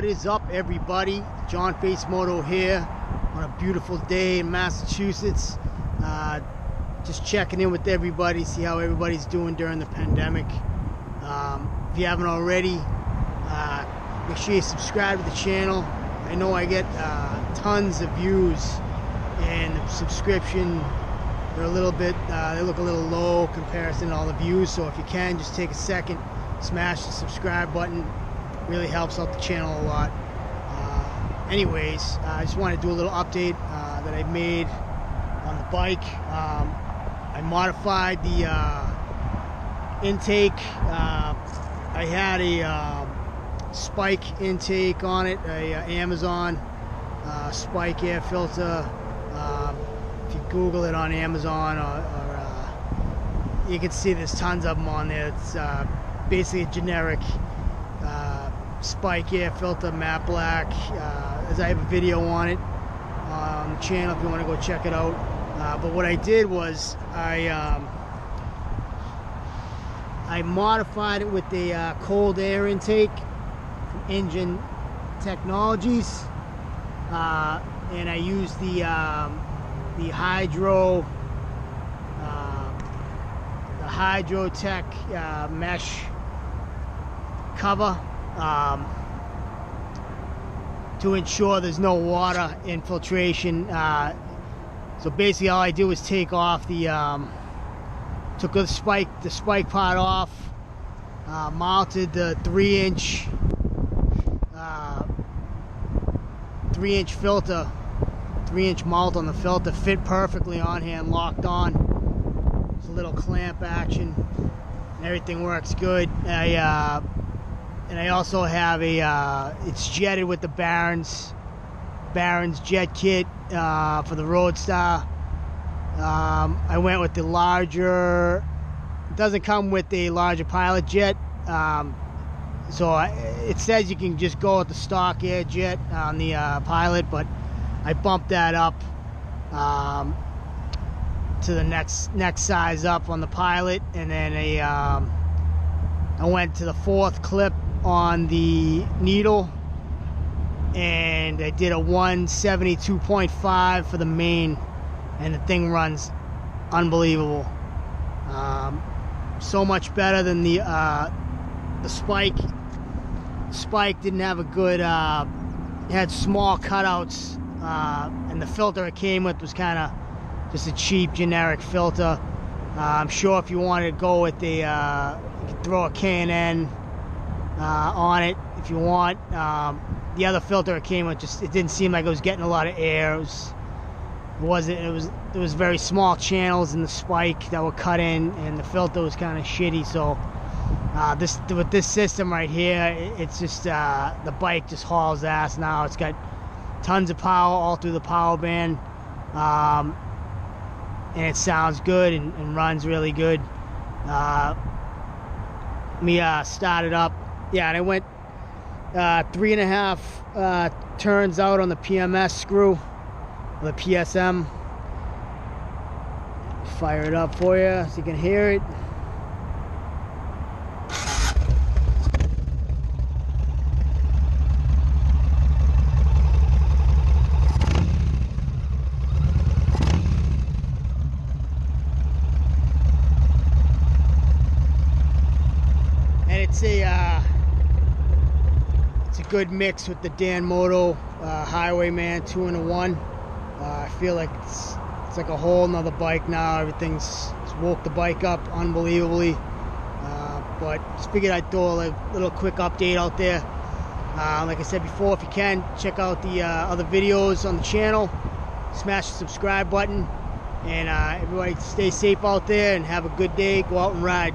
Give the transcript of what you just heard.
is up, everybody? Johnface Moto here on a beautiful day in Massachusetts. Just checking in with everybody, see how everybody's doing during the pandemic. If you haven't already, make sure you subscribe to the channel. I know I get tons of views, and the subscription, they're a little bit, they look a little low in comparison to all the views. So if you can, just take a second, smash the subscribe button. Really helps out the channel a lot. Anyways, I just want to do a little update that I made on the bike. I modified the intake. I had a spike intake on it, a Amazon spike air filter. If you Google it on Amazon, or you can see there's tons of them on there. It's basically a generic spike air filter, matte black. As I have a video on it on the channel if you want to go check it out. But what I did was I modified it with the cold air intake from INJEN Technologies, and I used the Hydrotech mesh cover to ensure there's no water infiltration. So basically all I did was take off the took the spike part off, mounted the 3-inch filter, 3-inch mount on the filter, fit perfectly on here and locked on. There's a little clamp action and everything works good. And I also have it's jetted with the Barron's jet kit for the Roadstar. I went with the larger, it doesn't come with the larger pilot jet, so it says you can just go with the stock air jet on the pilot, but I bumped that up to the next size up on the pilot, and then I went to the 4th clip on the needle, and I did a 172.5 for the main, and the thing runs unbelievable. So much better than the spike. Spike didn't have a good, it had small cutouts, and the filter it came with was kind of just a cheap generic filter. I'm sure if you wanted to go with the, you could throw a K&N on it if you want. The other filter it came with, just, it didn't seem like it was getting a lot of air. There was very small channels in the spike that were cut in, and the filter was kind of shitty. So with this system right here, it's just the bike just hauls ass now. It's got tons of power all through the power band, and it sounds good and runs really good. Start it up. Yeah, and I went 3.5 turns out on the PMS screw, the PSM. Fire it up for you so you can hear it. And it's a good mix with the Dan Moto Highwayman 2-in-1. I feel like it's like a whole nother bike now. It's woke the bike up unbelievably. But just figured I'd throw a little quick update out there. Like I said before, if you can, check out the other videos on the channel. Smash the subscribe button. And everybody stay safe out there and have a good day. Go out and ride.